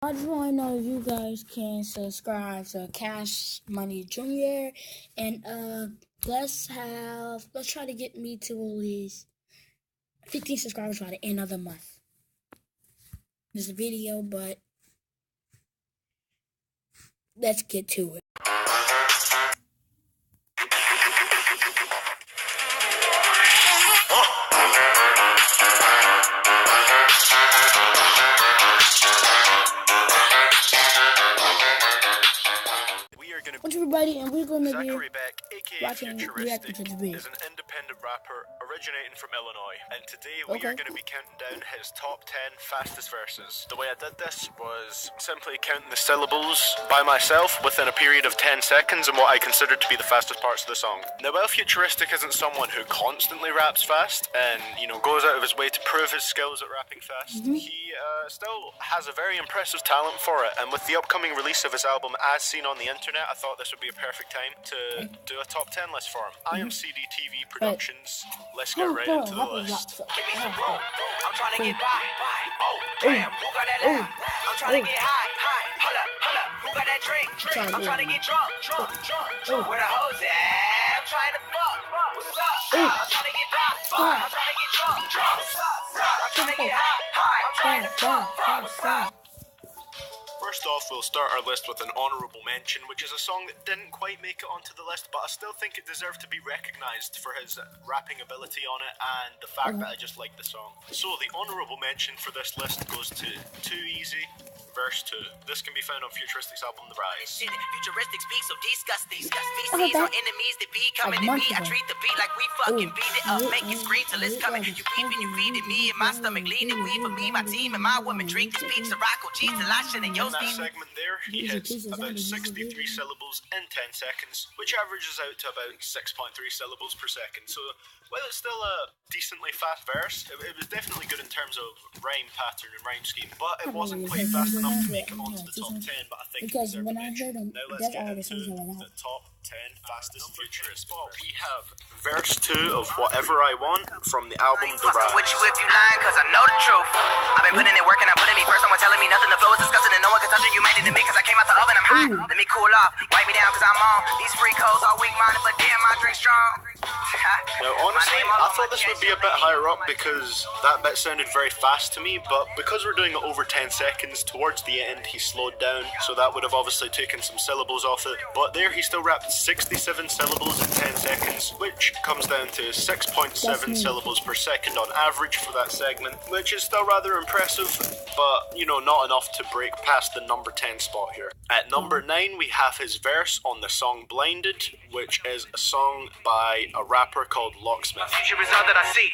I just want to know if you guys can subscribe to Cash Money Jr. and let's try to get me to at least 15 subscribers by the end of the month. This is a video, but let's get to it. What's everybody, and we're going to be watching reacting to this video. Is an independent rapper originating from Illinois, and today we are going to be counting down his top 10 fastest verses. The way I did this was simply counting the syllables by myself within a period of 10 seconds in what I considered to be the fastest parts of the song. Now, while Futuristic isn't someone who constantly raps fast and, goes out of his way to prove his skills at rapping fast, he still has a very impressive talent for it, and with the upcoming release of his album As Seen on the Internet, I thought this would be a perfect time to do a top 10 list for him. I am CDTV Productions. Let's get right into the list. I'm trying to get by. Oh, damn, who got that loud? I'm trying to get high. Hold up. Who got that drink? I'm trying to get drunk. Where the hoes at? I'm trying to fuck. What's up? I'm trying to get high. I'm trying to get drunk. What's up? I'm trying to get high. I'm trying to fuck. What's up? First off, we'll start our list with an honourable mention, which is a song that didn't quite make it onto the list, but I still think it deserved to be recognised for his rapping ability on it and the fact that I just like the song. So the honourable mention for this list goes to Too Easy, verse 2. This can be found on Futuristic's album The Rise. Futuristic speak so disgusting. VCs are enemies, the beat coming to me. I treat the beat like we fucking beat it up. Make it scream till it's coming. You peeping, you feeding me, and my stomach leaning. We for me, my team, and my woman drink this pizza, Rocco cheese, till I shit in your that segment there, he hits about 63 syllables in 10 seconds, which averages out to about 6.3 syllables per second. So, while it's still a decently fast verse, it was definitely good in terms of rhyme pattern and rhyme scheme, but it wasn't quite fast enough to make it onto the top 10, but I think because when I heard him, now let's get into the top 10 fastest futurist. We have verse 2 of Whatever I Want from the album The Rise. With you if you lying, cause I know the truth. I've been putting in work and I'm putting me first. Someone telling me nothing, the flow is disgusting and no one can touch it. You made it to me cause I came out the oven, I'm hot. Let me cool off, wipe me down cause I'm on. These freak hoes all weak-minded, but damn, I drink strong. Now, honestly, I thought this would be a bit higher up because that bit sounded very fast to me, but because we're doing it over 10 seconds, towards the end he slowed down, so that would have obviously taken some syllables off it. But there he still rapped 67 syllables in 10 seconds, which comes down to 6.7 syllables per second on average for that segment, which is still rather impressive, but, not enough to break past the number 10 spot here. At number 9, we have his verse on the song Blinded, which is a song by a rapper called Locksmith. Future result that I see.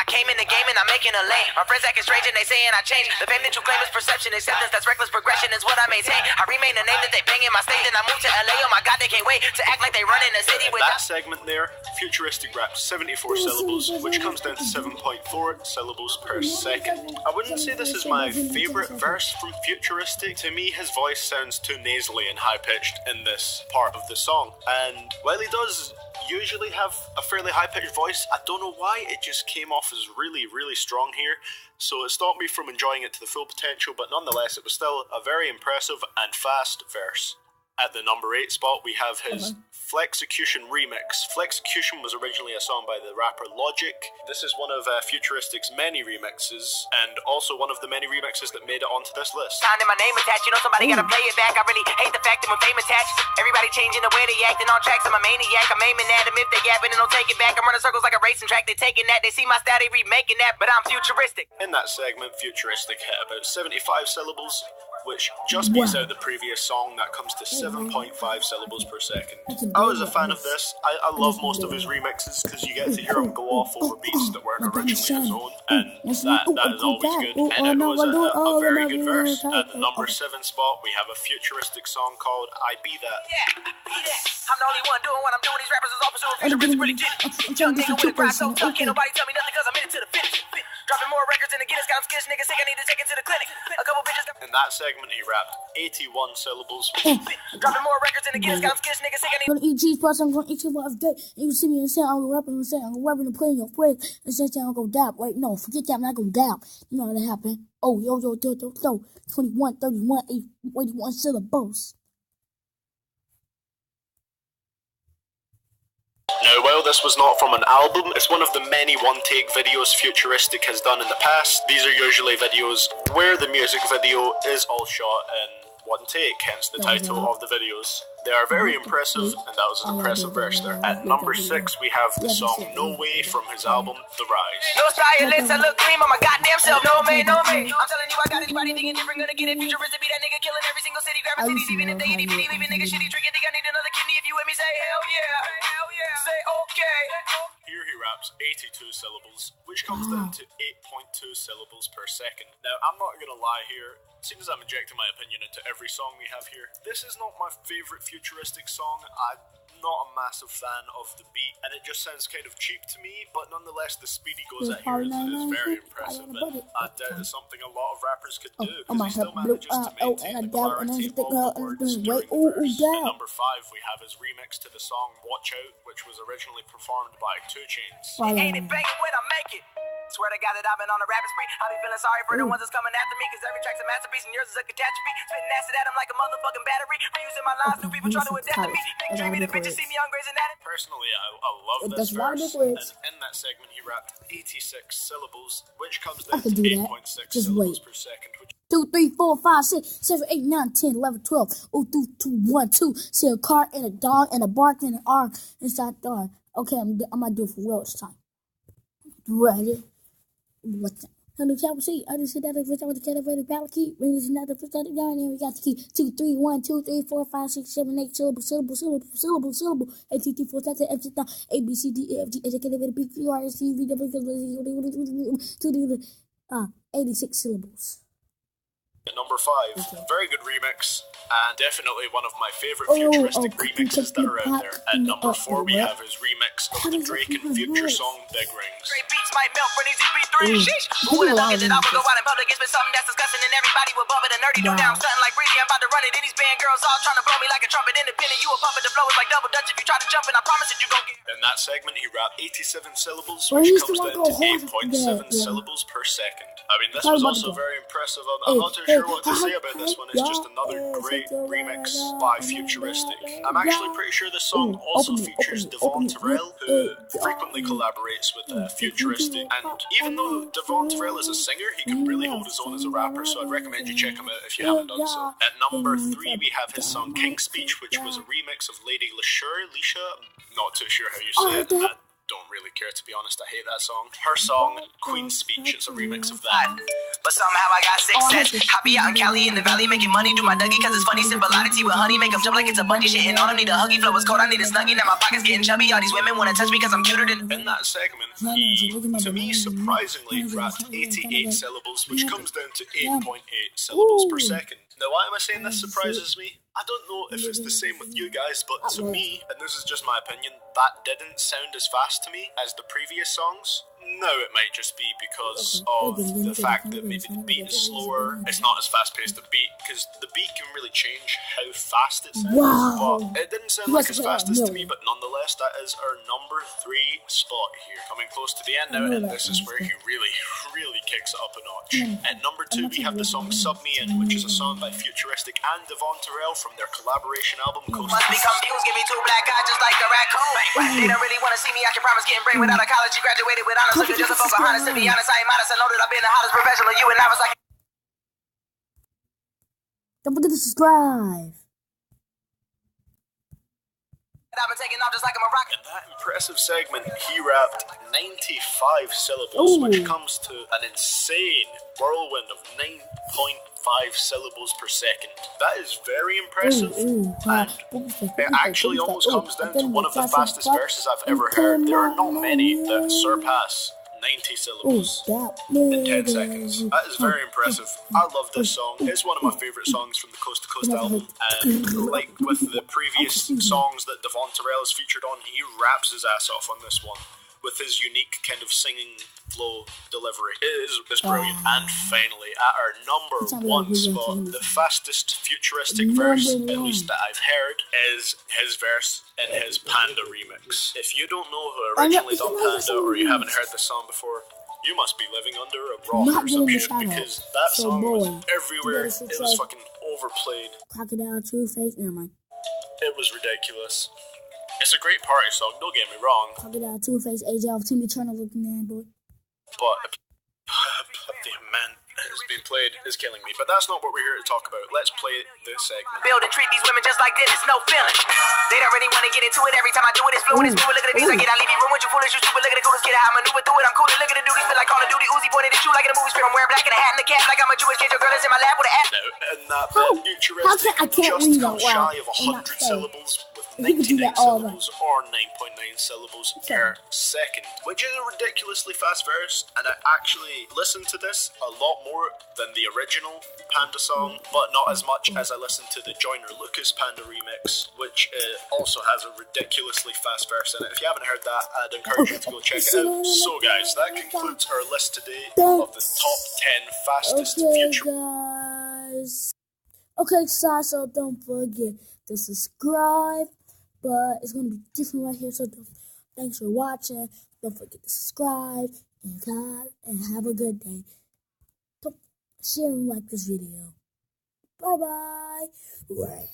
I came in the game and I'm making a lane. My friends acting strange and they saying I changed. The fame that you claim is perception, acceptance, that's reckless progression is what I maintain. I remain the name that they bang in my stage and I move to LA. Oh my god, they can't wait to act like they run in the city with that segment there. Futuristic raps 74 syllables, which comes down to 7.4 syllables per second. I wouldn't say this is my favourite verse from Futuristic. To me, his voice sounds too nasally and high-pitched in this part of the song, and while he does usually have a fairly high-pitched voice, I don't know why it just came off as really, really strong here, so it stopped me from enjoying it to the full potential, but nonetheless, it was still a very impressive and fast verse. At the number 8 spot, we have his Flexecution remix. Flexecution was originally a song by the rapper Logic. This is one of Futuristic's many remixes, and also one of the many remixes that made it onto this list. Signing my name attached, somebody gotta play it back. I really hate the fact that when fame attached, everybody changing the way they acting on tracks. I'm a maniac, I'm aiming at them if they yapping and don't take it back. I'm running circles like a racing track, they taking that. They see my style, they remaking that, but I'm futuristic. In that segment, Futuristic hit about 75 syllables, which just beats out the previous song that comes to 7.5 syllables per second. I was a fan of this. I love most of his remixes because you get to hear him go off over beats that weren't originally his own, and that is always good. And it was a very good verse. At the number 7 spot, we have a Futuristic song called I Be That. Yeah, be that. I'm the only one doing what I'm doing. These rappers is all pursuing futuristic, really did it. Young nigga with a grind so tough, can't nobody tell me nothing cause I'm in it to the finish. Dropping more records in the Guinness, got them skittish, niggas sick, I need to take it to the clinic. A couple bitches. In that segment, he rapped 81 syllables. Dropping more records in the Guinness, got them skittish, niggas sick, I need. I'm gonna eat cheese plus I'm gonna eat cheese every day. And you see me and say I'm gonna rap and say I'm gonna rap and play in your face and say I'm gonna dab. Wait, no, forget that, I'm not gonna dab. You know how that happened. Oh, yo, 21, 31, 81 syllables. Now, while this was not from an album, it's one of the many one-take videos Futuristic has done in the past. These are usually videos where the music video is all shot in one take, hence the title of the videos. They are very impressive, and that was an impressive verse there. At number 6, we have the song No Way from his album The Rise. No stylist, I look clean on my goddamn self. No man, no man. I'm telling you, I got anybody thinking different, gonna get it. Futuristic, be that nigga killing every single city, grabbing cities, even if they ain't even leaving niggas shitty, drinking. Think I need another kidney? If you with me, say hell yeah, hell yeah. Say okay. Here he raps 82 syllables, which comes down to 8.2 syllables per second. Now, I'm not gonna lie here. Seeing as I'm injecting my opinion into every song we have here, this is not my favourite Futuristic song. I'm not a massive fan of the beat, and it just sounds kind of cheap to me, but nonetheless, the speed he goes at here is very impressive, and I doubt it's something a lot of rappers could do, because he still manages to maintain the clarity of the words during verse. At number 5, we have his remix to the song Watch Out, which was originally performed by 2 Chainz. Ain't it banging when I make it? Swear to God that I've been on a rapping spree. I be feeling sorry for the ones that's coming after me, cause every track's a masterpiece and yours is a catastrophe. Spitting acid at them like a motherfucking battery. Reusing my lines, new people try to adapt to me. Big dreamy, the bitches see me on Grey's Anatomy. Personally, I love this verse, and in that segment he rapped 86 syllables, which comes down to 8.6 syllables per second. 2, 3, 4, 5, 6, 7, 8, 9, 10, 11, 12. Oh, 2, 1, 2. See a car and a dog and a bark and an R inside the dog. Okay, I'm gonna do it for real this time. Ready? What's that? Hello, Chapel C. I just said that the first time with the calibrated power key. Ring is another first time down, and we got the key. 2, 3, 1, 2, 3, 4, 5, 6, 7, 8 syllable. 8, 2, 3, 4, 5, 6, 7, 8, A, B, C, D, E, F, G, H, I, K, L, M, N, O, P, Q, R, S, T, U, V, W, 86 syllables. At number 5, very good remix, and definitely one of my favourite Futuristic remixes that are out there. At number 4, we have his remix of the Drake and Future song Big Rings. Great beats might melt for these EP3. Sheesh. Who would have thought that I would go out in public? It's been something that's disgusting, and everybody would bump it. And nerdy, no down, stunting like Breezy. I'm about to run it. And these band girls all trying to blow me like a trumpet. Independent, you a puppet. The flow is like double dutch. If you try to jump in, I promise that you gon' get. In that segment, he rapped 87 syllables, which comes down to 8.7 syllables per second. I mean, this was also very impressive. I'm not too sure what to say about this one. It's just another great remix by Futuristic. I'm actually pretty sure this song also features Devon Terrell, who frequently collaborates with Futuristic. And even though Devon Terrell is a singer, he can really hold his own as a rapper, so I'd recommend you check him out if you haven't done so. At number 3, we have his song King Speech, which was a remix of Lady Leisha. Not too sure how you say it. Don't really care, to be honest. I hate that song. Her song, Queen's Speech, is a remix of that. But somehow I got success. I be out in Cali in the valley making money. Do my Dougie cause it's funny. Similarity with honey. Make them jump like it's a bungee. Shitting on them. Need a huggy. Flow is cold. I need a snuggie. Now my pocket's getting chubby. All these women wanna touch me cause I'm cuter than. In that segment, he, to me, surprisingly rapped 88 syllables, which comes down to 8.8 syllables per second. Now, why am I saying this surprises me? I don't know if it's the same with you guys, but to me, and this is just my opinion, that didn't sound as fast to me as the previous songs. Now it might just be because of the fact that maybe the beat is slower, it's not as fast paced a beat, because the beat can really change how fast it sounds. But it didn't sound like as fast as to me, but nonetheless, that is our number 3 spot here. Coming close to the end now, and this is where he really kicks it up a notch. At number 2, we have the song Sub Me In, which is a song by Futuristic and Devon Terrell from their collaboration album Coast. Must be confused, give me 2 black eyes just like a raccoon. They don't really wanna see me, I can promise getting brain without a college. You graduated with honors, so you're just a fuck honest. To be honest, I ain't modest, I know that I've been the hottest professional. You and I was like. Don't forget to subscribe. I've been taking off just like I'm a rocket. In that impressive segment, he rapped 95 syllables, which comes to an insane whirlwind of 9.5 syllables per second. That is very impressive, and it actually almost comes down to one of the fastest verses I've ever heard. There are not many that surpass 90 syllables in 10 seconds. That is very impressive. I love this song. It's one of my favourite songs from the Coast to Coast album, and like with the previous songs that Devon Terrell has featured on, he raps his ass off on this one. with his unique kind of singing flow delivery. It is brilliant. And finally, at our number one spot, the fastest futuristic verse, at least that I've heard, is his verse in his Panda remix. If you don't know who originally done Panda, or you haven't heard the song before, you must be living under a rock or some shit, because that song was everywhere. It was fucking overplayed. Crocodile, Two-Face, never mind. It was ridiculous. It's a great party song, don't get me wrong. Crocodile, Two-Face, AJ off Timmy Turner looking man, boy. But the man has been played is killing me. But that's not what we're here to talk about. Let's play this segment. Build and treat these women just like Dennis, no feeling. They don't really want to get into it. Every time I do it, it's fluid, it's moving. Look at the beats I get, I leave you room with you foolish, you stupid. Look at the coolest kid, how I maneuver through it. I'm cool, look at the duties, feel like Call of Duty. Uzi pointed at you like in a movie script. I'm wearing black and a hat and a cap like I'm a Jewish kid. Your girl is in my lap with an app. Now, in that bit, futuristic just comes shy of 100 syllables, with 99 syllables or 9.9 syllables per second, which is a ridiculously fast verse. And I actually listened to this a lot more than the original Panda song, but not as much as I listened to the Joyner Lucas Panda remix, which also has a ridiculously fast verse in it. If you haven't heard that, I'd encourage you to go check it out. So guys, that concludes our list today of the top 10 fastest future. Guys. Okay, so don't forget to subscribe, but it's gonna be different right here. So thanks for watching. Don't forget to subscribe and have a good day. Share and like this video. Bye bye.